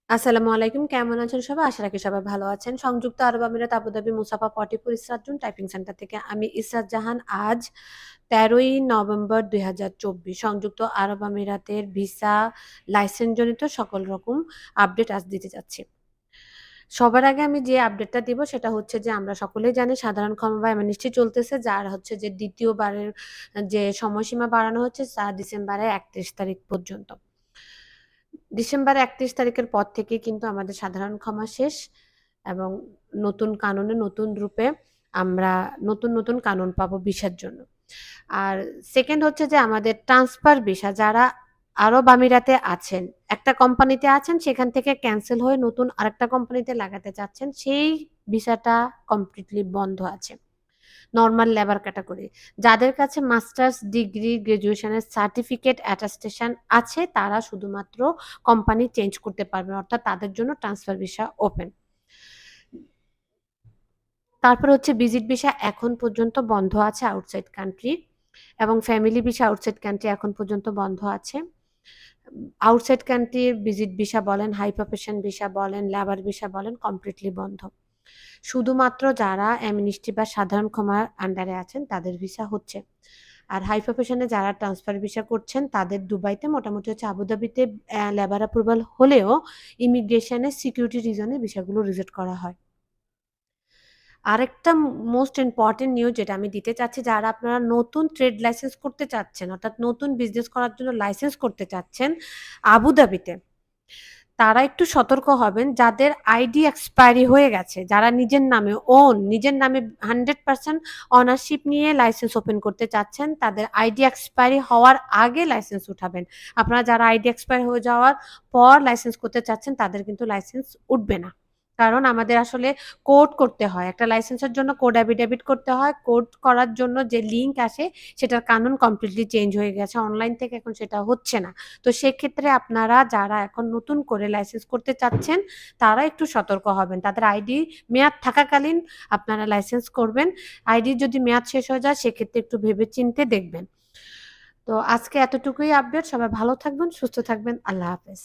আসসালামু আলাইকুম। কেমন আছেন সবাই? আশা রাখি সবাই ভালো আছেন। সংযুক্ত আরব আমিরাত আবুধাবি মুসাফা 44 ইসরাত জোন টাইপিং সেন্টার থেকে আমি ইসরাত জাহান আজ ১৩ই নভেম্বর ২০২৪ সংযুক্ত আরব আমিরাতের ভিসা লাইসেন্স জনিত সকল রকম আপডেট আজ দিতে যাচ্ছি। সবার আগে আমি যে আপডেটটা দিব সেটা হচ্ছে যে আমরা সকলেই জানি সাধারণ ক্ষমা বা অ্যামনেস্টি চলতেছে, যার হচ্ছে যে ২য় বারের যে সময়সীমা বাড়ানো হচ্ছে তা ডিসেম্বরের ৩১ তারিখ পর্যন্ত। ডিসেম্বরের ৩১ তারিখের পর থেকে কিন্তু আমাদের সাধারণ ক্ষমা শেষ এবং নতুন কানুনে নতুন রূপে আমরা নতুন কানুন পাবো ভিসার জন্য। আর সেকেন্ড হচ্ছে যে আমাদের ট্রান্সফার ভিসা যারা আরব আমিরাতে আছেন, একটা কোম্পানিতে আছেন সেখান থেকে ক্যানসেল হয়ে নতুন আরেকটা কোম্পানিতে লাগাতে চাচ্ছেন, সেই ভিসাটা কমপ্লিটলি বন্ধ আছে। Normal labour category. যাদের কাছে মাস্টার্স ডিগ্রি, গ্র্যাজুয়েশনের সার্টিফিকেট অ্যাটাস্টেশন আছে তারা শুধুমাত্র কোম্পানি চেঞ্জ করতে পারবেন। অর্থাৎ তাদের জন্য ট্রান্সফার ভিসা ওপেন। তারপর হচ্ছে ভিজিট ভিসা এখন পর্যন্ত বন্ধ আছে আউটসাইড কান্ট্রি, এবং ফ্যামিলি ভিসা আউটসাইড কান্ট্রি এখন পর্যন্ত বন্ধ আছে। আউটসাইড কান্ট্রির ভিজিট ভিসা বলেন, হাই প্রফেশন ভিসা বলেন, লেবার ভিসা বলেন কমপ্লিটলি বন্ধ। শুধুমাত্র যারা অ্যামনেস্টি বা সাধারণ ক্ষমার আন্ডারে আছেন তাদের ভিসা হচ্ছে। আর হাই প্রফেশনে যারা ট্রান্সফার ভিসা করছেন তাদের দুবাইতে মোটামুটি হচ্ছে আবুধাবিতে লেবার অ্যাপ্রুভাল হলেও ইমিগ্রেশনের সিকিউরিটি রিজনে ভিসাগুলো রিজেক্ট করা হয়। আরেকটা মোস্ট ইম্পর্টেন্ট নিউজ যেটা আমি দিতে চাচ্ছি, যারা আপনারা নতুন ট্রেড লাইসেন্স করতে চাচ্ছেন অর্থাৎ নতুন বিজনেস করার জন্য লাইসেন্স করতে চাচ্ছেন আবুধাবিতে, তারা একটু সতর্ক হবেন যাদের আইডি এক্সপায়ারি হয়ে গেছে, যারা নিজের নামে নিজের নামে 100% অনারশিপ নিয়ে লাইসেন্স ওপেন করতে চাচ্ছেন, তাদের আইডি এক্সপায়ারি হওয়ার আগে লাইসেন্স উঠাবেন। আপনারা যারা আইডি এক্সপায়ার হয়ে যাওয়ার পর লাইসেন্স করতে চাচ্ছেন তাদের কিন্তু লাইসেন্স উঠবে না। কারণ আমাদের আসলে কোড করতে হয়। একটা লাইসেন্সের জন্য কোড অ্যাফিডেভিট করতে হয়। কোড করার জন্য যে লিঙ্ক আসে সেটার কানুন কমপ্লিটলি চেঞ্জ হয়ে গেছে। অনলাইন থেকে এখন সেটা হচ্ছে না। তো সেক্ষেত্রে আপনারা যারা এখন নতুন করে লাইসেন্স করতে চাচ্ছেন তারা একটু সতর্ক হবেন। তাদের আইডি মেয়াদ থাকাকালীন আপনারা লাইসেন্স করবেন। আইডি যদি মেয়াদ শেষ হয়ে যায় সেক্ষেত্রে একটু ভেবে চিন্তে দেখবেন। তো আজকে এতটুকুই আপডেট। সবাই ভালো থাকবেন, সুস্থ থাকবেন। আল্লাহ হাফেজ।